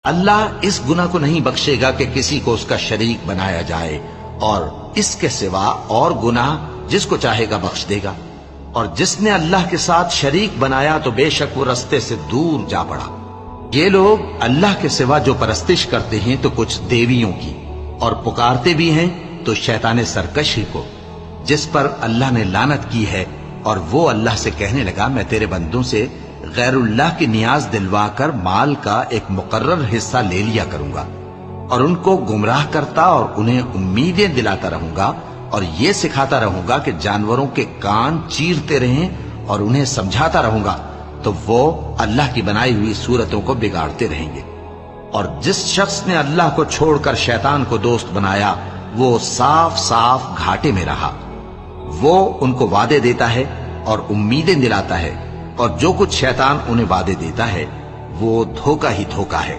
اللہ اس گناہ کو نہیں بخشے گا کہ کسی کو اس کا شریک بنایا جائے، اور اس کے سوا اور گناہ جس کو چاہے گا بخش دے گا، اور جس نے اللہ کے ساتھ شریک بنایا تو بے شک وہ رستے سے دور جا پڑا۔ یہ لوگ اللہ کے سوا جو پرستش کرتے ہیں تو کچھ دیویوں کی، اور پکارتے بھی ہیں تو شیطان سرکش ہی کو، جس پر اللہ نے لعنت کی ہے، اور وہ اللہ سے کہنے لگا میں تیرے بندوں سے غیر اللہ کی نیاز دلوا کر مال کا ایک مقرر حصہ لے لیا کروں گا، اور ان کو گمراہ کرتا اور انہیں امیدیں دلاتا رہوں گا، اور یہ سکھاتا رہوں گا کہ جانوروں کے کان چیرتے رہیں، اور انہیں سمجھاتا رہوں گا، تو وہ اللہ کی بنائی ہوئی صورتوں کو بگاڑتے رہیں گے۔ اور جس شخص نے اللہ کو چھوڑ کر شیطان کو دوست بنایا وہ صاف صاف گھاٹے میں رہا۔ وہ ان کو وعدے دیتا ہے اور امیدیں دلاتا ہے، اور جو کچھ شیطان انہیں وعدے دیتا ہے وہ دھوکہ ہی دھوکہ ہے۔